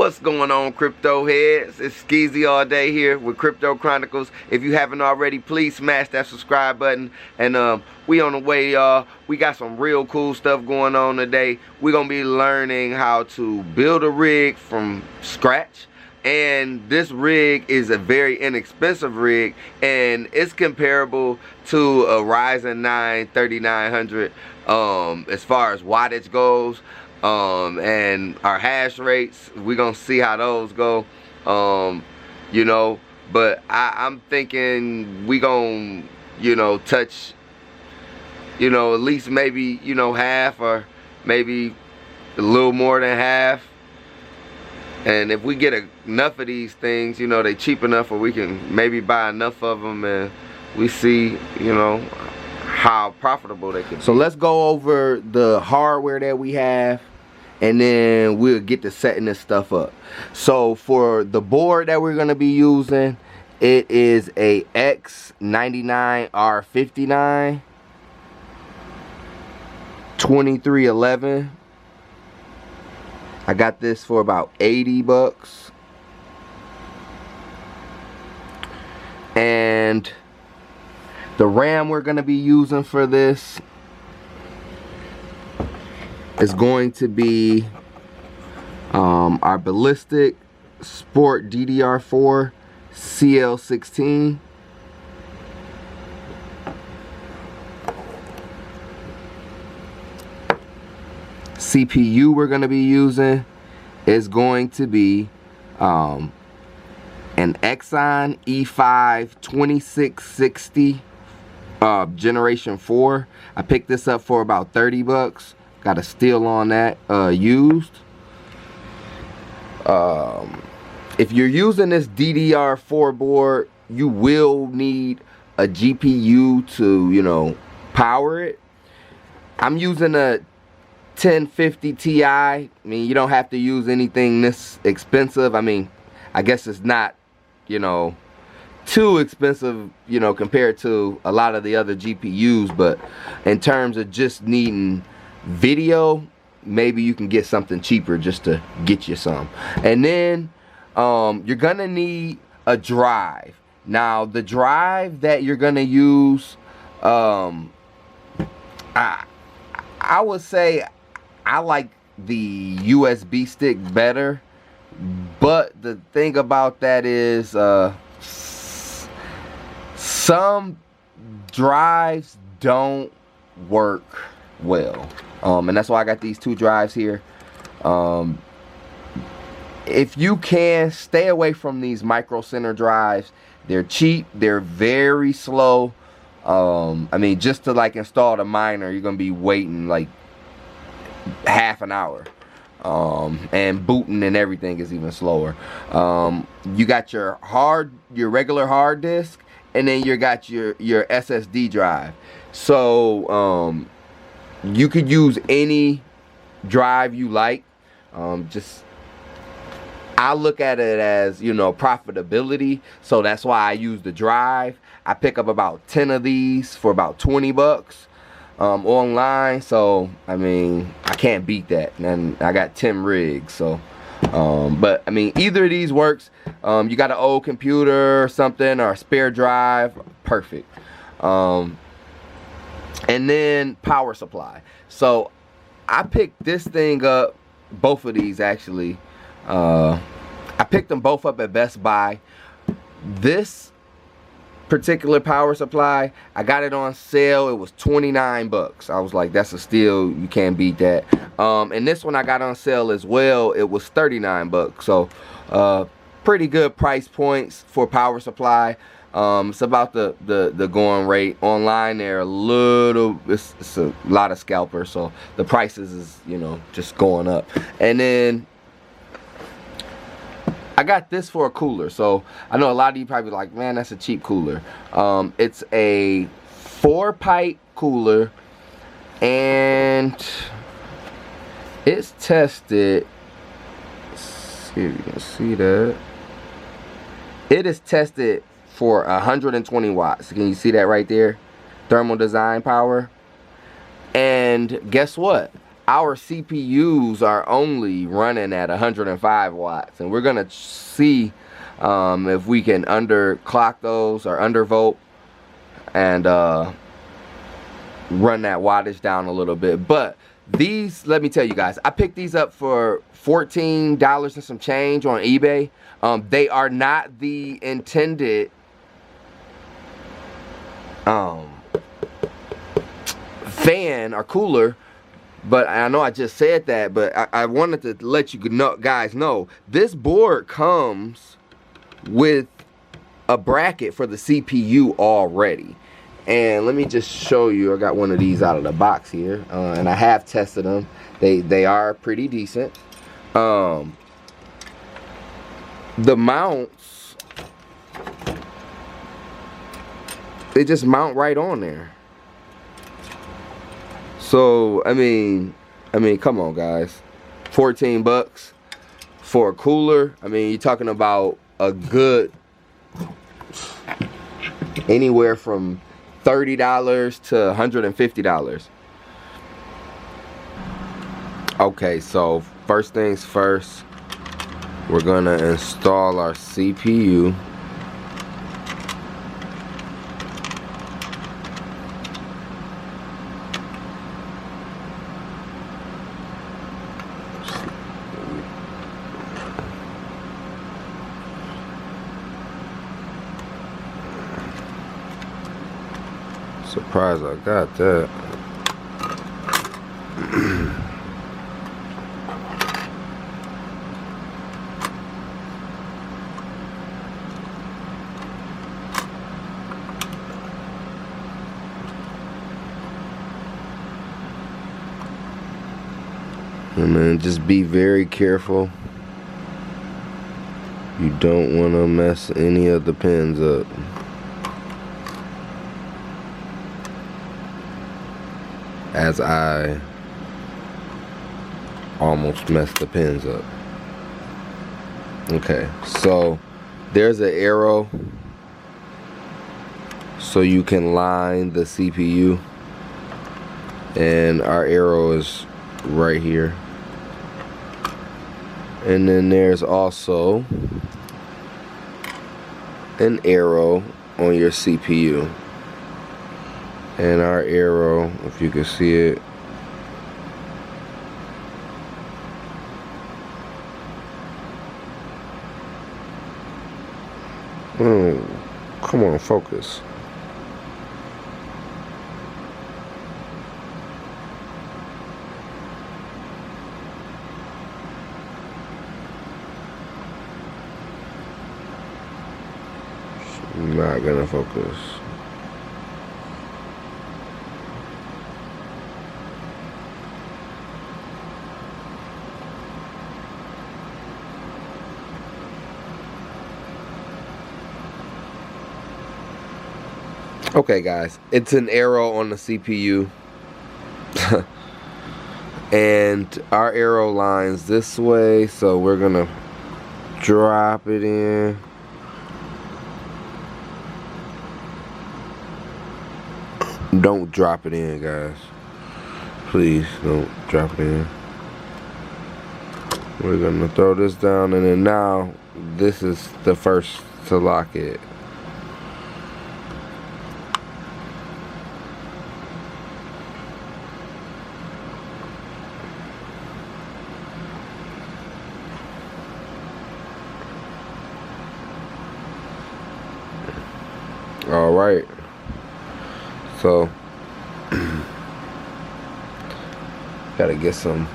What's going on, crypto heads? It's Skeezy all day here with Crypto Chronicles. If you haven't already, please smash that subscribe button. And we on the way, y'all. We got some real cool stuff going on today. We're gonna be learning how to build a rig from scratch. And this rig is a very inexpensive rig, and it's comparable to a Ryzen 9 3900 as far as wattage goes. And our hash rates, we're gonna see how those go, you know. But I'm thinking we gonna, you know, touch, you know, at least maybe, you know, half, or maybe a little more than half. And if we get enough of these things, you know, they cheap enough where we can maybe buy enough of them, and we see, you know, how profitable they can be. So let's go over the hardware that we have, and then we'll get to setting this stuff up. So for the board that we're going to be using, it is a X99R59 2311. I got this for about 80 bucks. And the RAM we're going to be using for this is going to be our Ballistic Sport DDR4 CL16. CPU we're going to be using is going to be an Exxon E5 2660 generation 4. I picked this up for about 30 bucks. Got a steal on that used. If you're using this DDR4 board, you will need a GPU to, you know, power it. I'm using a 1050 Ti. I mean, you don't have to use anything this expensive. I mean, I guess it's not, you know, too expensive, you know, compared to a lot of the other GPUs, but in terms of just needing video, maybe you can get something cheaper just to get you some. And then you're gonna need a drive. Now the drive that you're gonna use, I would say I like the USB stick better, but the thing about that is some drives don't work well, and that's why I got these two drives here. If you can, stay away from these Micro Center drives. They're cheap, they're very slow. I mean, just to like install the miner, you're gonna be waiting like half an hour, and booting and everything is even slower. You got your regular hard disk, and then you got your SSD drive. So you could use any drive you like. I look at it as, you know, profitability, so that's why I use the drive. I pick up about 10 of these for about 20 bucks online, so I mean, I can't beat that. And I got 10 rigs, so but I mean, either of these works. You got an old computer or something, or a spare drive, perfect. And then power supply. So I picked this thing up, both of these actually. I picked them both up at Best Buy. This particular power supply, I got it on sale. It was 29 bucks. I was like, that's a steal. You can't beat that. And this one I got on sale as well. It was 39 bucks. So pretty good price points for power supply. It's about the going rate. Online they're a little, it's a lot of scalpers, so the prices is, you know, just going up. And then I got this for a cooler. So I know a lot of you probably like, man, that's a cheap cooler. It's a 4-pipe cooler, and it's tested. Let's see if you can see that. It is tested for 120 watts. Can you see that right there? Thermal design power. And guess what? our CPUs are only running at 105 watts, and we're gonna see if we can underclock those or undervolt and run that wattage down a little bit. But these, let me tell you guys, I picked these up for $14 and some change on eBay. They are not the intended fan or cooler, but I know I just said that, but I wanted to let you guys know this board comes with a bracket for the CPU already. And let me just show you, I got one of these out of the box here, and I have tested them. They are pretty decent. The mounts, they just mount right on there. So I mean, come on guys, 14 bucks for a cooler. I mean, you're talking about a good anywhere from $30 to $150. Okay, so first things first, we're gonna install our CPU. Surprised I got that. And then just be very careful. You don't want to mess any of the pins up. As I almost messed the pins up. Okay, so there's an arrow so you can line the CPU, and our arrow is right here. And then there's also an arrow on your CPU. And our arrow, if you can see it, come on, focus. Not gonna focus. Okay guys, it's an arrow on the CPU. And our arrow lines this way, so we're gonna drop it in. Don't drop it in, guys. Please don't drop it in. We're gonna throw this down, and then now this is the first to lock it. All right. So, gotta get some.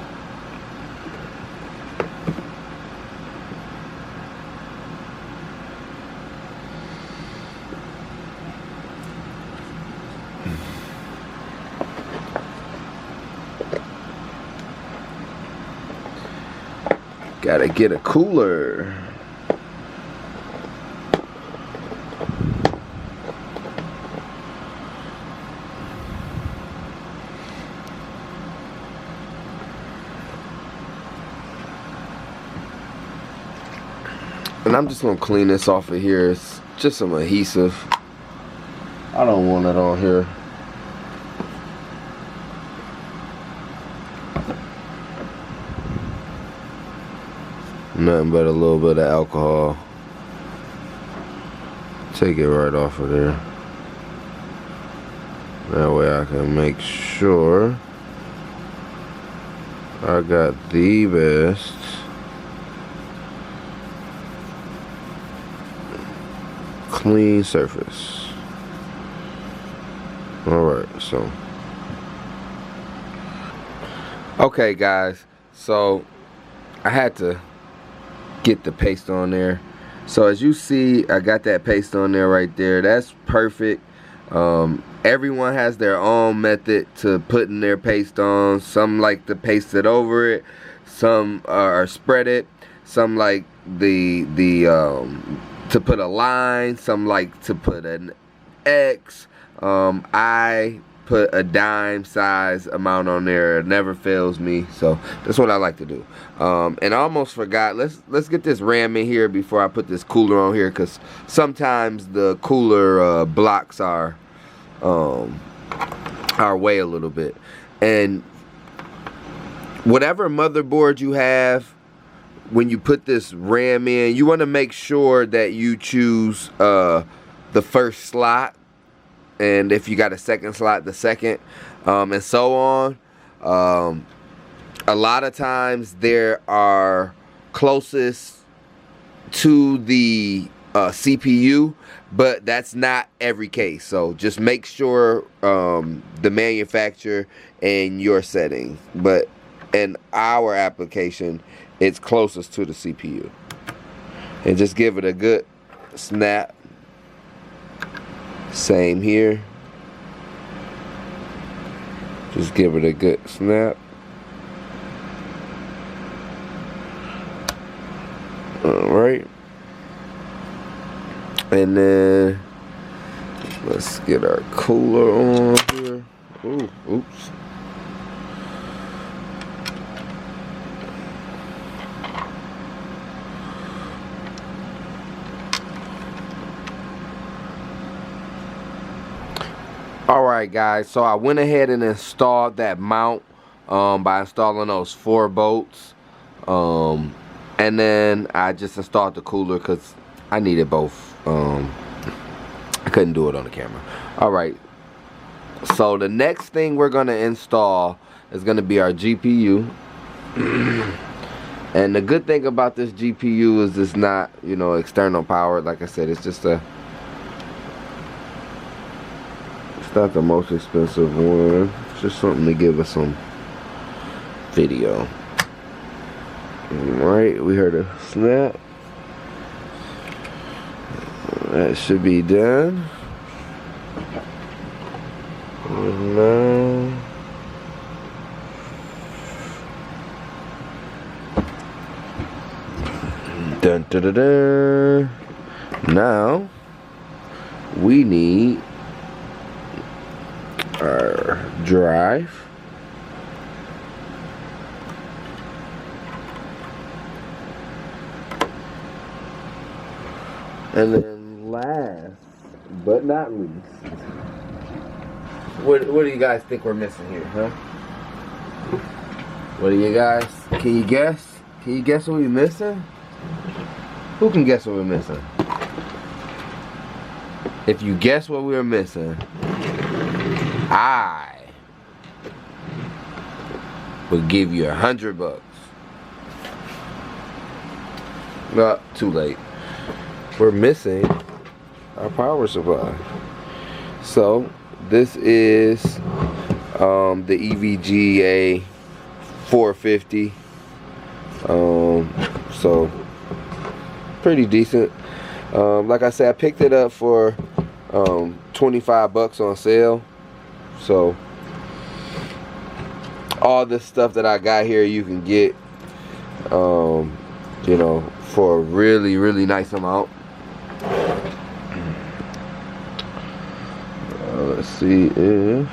Gotta get a cooler. And I'm just gonna clean this off of here. It's just some adhesive. I don't want it on here. Nothing but a little bit of alcohol. Take it right off of there. That way I can make sure I got the best clean surface. Alright, so okay guys, so I had to get the paste on there. So as you see, I got that paste on there right there. That's perfect. Everyone has their own method to putting their paste on. Some like to paste it over it, some are spread it, some like to put a line, some like to put an X. I put a dime size amount on there. It never fails me, so that's what I like to do. And I almost forgot, let's get this RAM in here before I put this cooler on here, because sometimes the cooler blocks our way a little bit. And whatever motherboard you have, when you put this RAM in, you want to make sure that you choose the first slot, and if you got a second slot, the second, and so on. A lot of times there are closest to the CPU, but that's not every case. So just make sure the manufacturer and your settings, but in our application, it's closest to the CPU. And just give it a good snap. Same here. Just give it a good snap. Alright. And then let's get our cooler on here. Ooh, oops. Alright guys, so I went ahead and installed that mount by installing those 4 bolts. And then I just installed the cooler because I needed both. I couldn't do it on the camera. Alright, so the next thing we're going to install is going to be our GPU. And the good thing about this GPU is it's not, you know, external power. Like I said, it's just a... It's not the most expensive one. It's just something to give us some video. Alright, we heard a snap. That should be done. And now, dun, dun, dun, dun. Now we need our drive. And then last but not least, what do you guys think we're missing here, huh? What do you guys, can you guess? Can you guess what we're missing? Who can guess what we're missing? If you guess what we're missing, I would give you $100. Not too late. We're missing our power supply. So this is the EVGA 450. So pretty decent. Like I said, I picked it up for 25 bucks on sale. So all this stuff that I got here you can get you know, for a really, really nice amount. Let's see if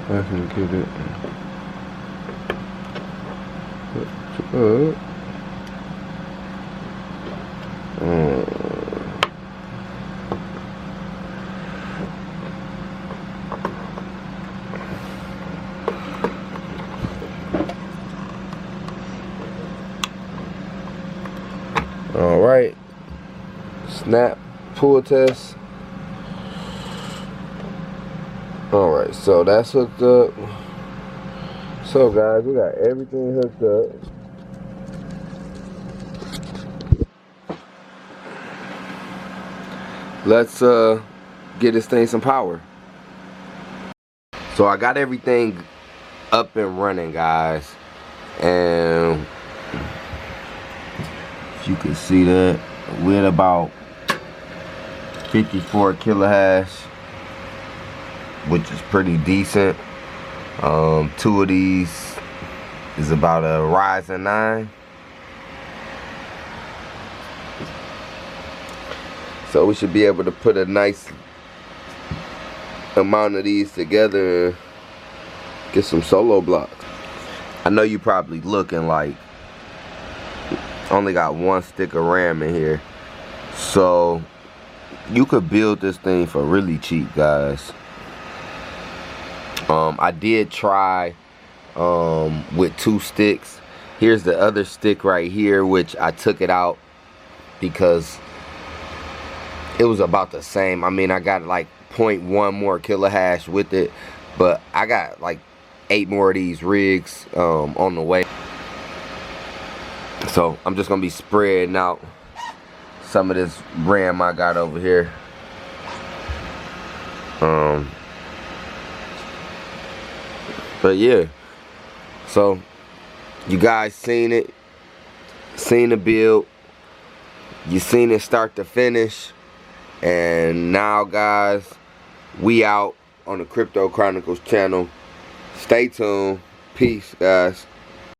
I can get it up. snap pull test. Alright, so that's hooked up. So guys, we got everything hooked up. Let's get this thing some power. So I got everything up and running, guys, and if you can see that, we're at about 54 kilohash, which is pretty decent. 2 of these is about a Ryzen 9. So we should be able to put a nice amount of these together and get some solo blocks. I know you probably looking like only got 1 stick of RAM in here. So you could build this thing for really cheap, guys. I did try with 2 sticks. Here's the other stick right here, which I took it out because it was about the same. I mean, I got like 0.1 more kilohash with it, but I got like 8 more of these rigs on the way. So I'm just gonna be spreading out some of this RAM I got over here. But yeah, so you guys seen it, seen the build, you seen it start to finish, and now guys, we out on the Crypto Chronicles channel. Stay tuned. Peace, guys.